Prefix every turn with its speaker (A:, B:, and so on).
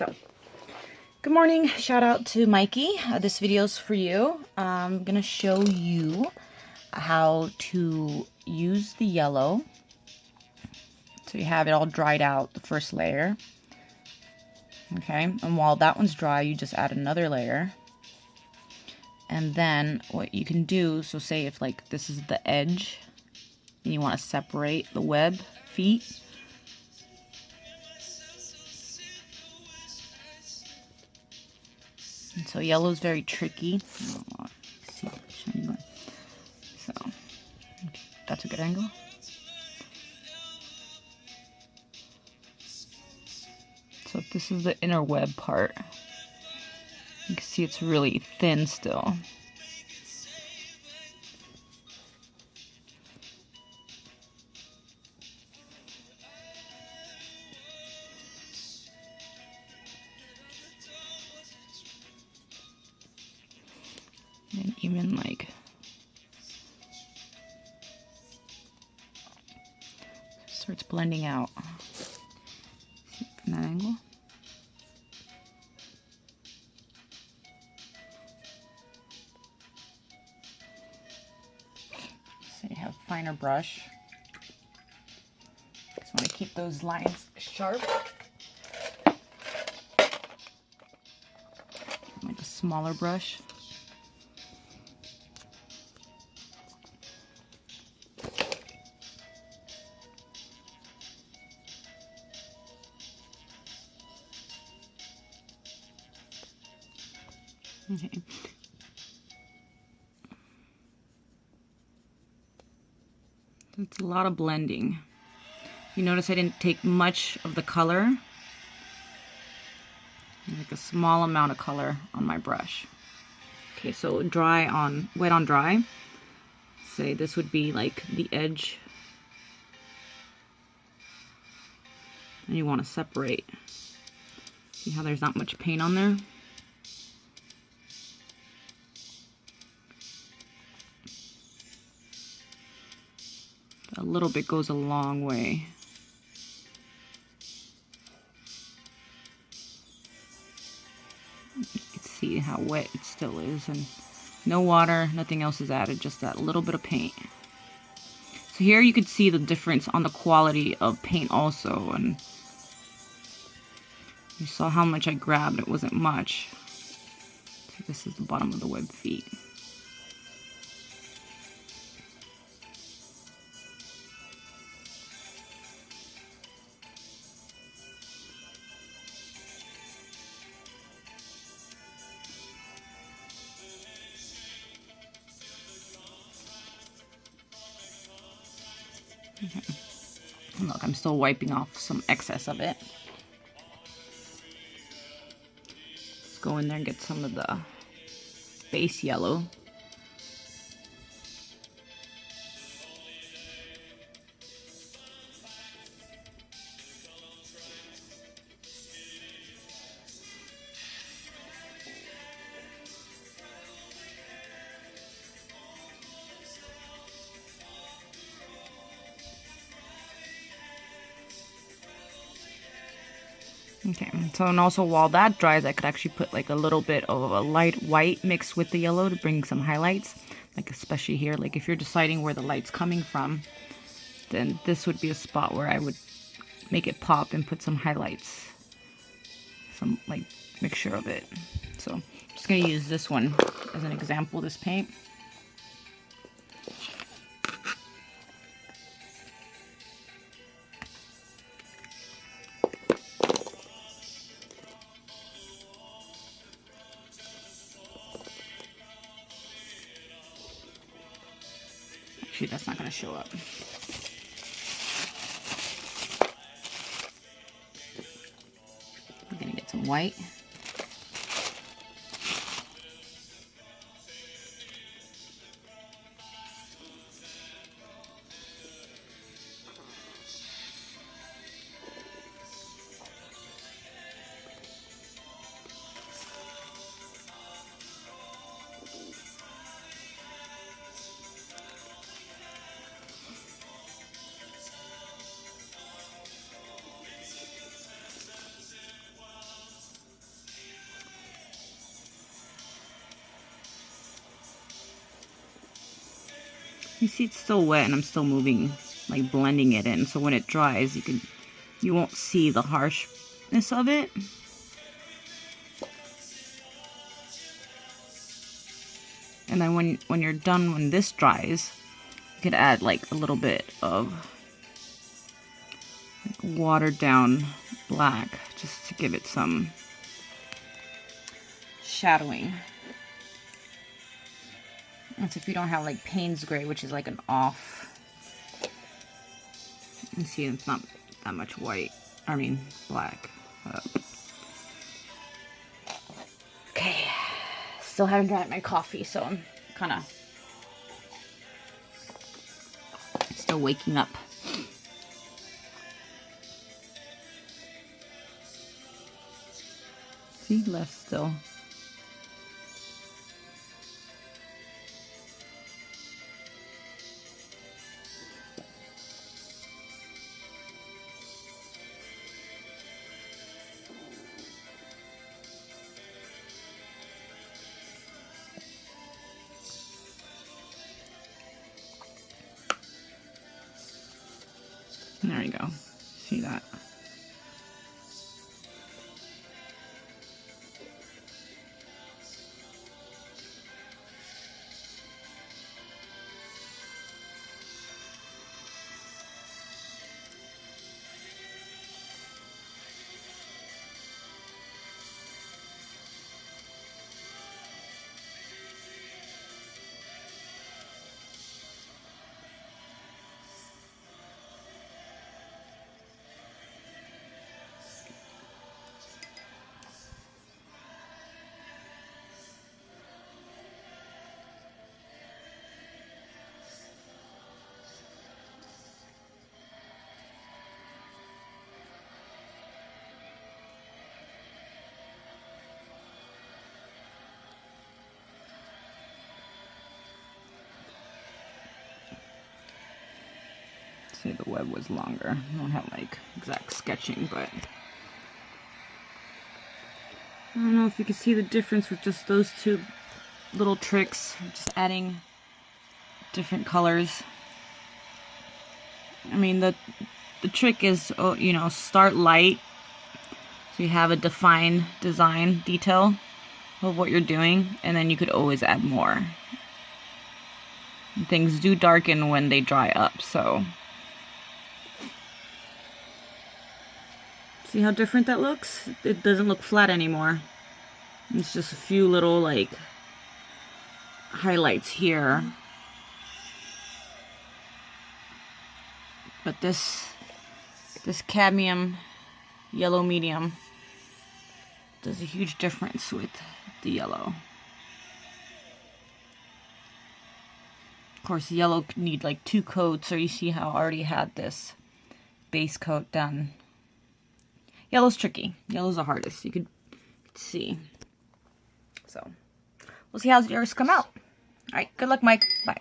A: So, good morning. Shout out to Mikey. This video's for you. I'm gonna show you how to use the yellow. So you have it all dried out, the first layer. Okay, and while that one's dry, you just add another layer. And then what you can do, so say if like this is the edge and you want to separate the web feet. And so yellow is very tricky. So that's a good angle. So if this is the inner web part, you can see it's really thin still. And even like starts blending out. See from that angle. So you have a finer brush. Just want to keep those lines sharp. Like a smaller brush. Okay. It's a lot of blending. You notice I didn't take much of the color. Like a small amount of color on my brush. Okay, so wet on dry. Say this would be like the edge. And you want to separate. See how there's not much paint on there? A little bit goes a long way. You can see how wet it still is, and no water, nothing else is added, just that little bit of paint. So here you could see the difference on the quality of paint also, and you saw how much I grabbed. It wasn't much. So this is the bottom of the web feet. Okay. And look, I'm still wiping off some excess of it. Let's go in there and get some of the base yellow. Okay, so and also while that dries, I could actually put like a little bit of a light white mixed with the yellow to bring some highlights, like especially here. Like if you're deciding where the light's coming from, then this would be a spot where I would make it pop and put some highlights, some like mixture of it. So I'm just gonna use this one as an example, this paint. Actually, that's not going to show up. I'm going to get some white. You see it's still wet and I'm still moving, like blending it in. So when it dries, you won't see the harshness of it. And then when you're done, when this dries, you could add like a little bit of like watered down black just to give it some shadowing. That's if you don't have like Payne's gray, which is like an off. You can see it's not that much white. I mean black. Okay. Still haven't drank my coffee, so I'm kind of still waking up. See, less still. There you go. See that? See, the web was longer. I don't have like exact sketching, but I don't know if you can see the difference with just those two little tricks. Just adding different colors. I mean, the trick is, you know, start light so you have a defined design detail of what you're doing, and then you could always add more. Things do darken when they dry up, so see how different that looks? It doesn't look flat anymore. It's just a few little like highlights here. But this cadmium yellow medium does a huge difference with the yellow. Of course, the yellow could need like 2 coats, or you see how I already had this base coat done. Yellow's tricky. Yellow's the hardest. You could see. So, we'll see how yours come out. All right, good luck, Mike. Bye.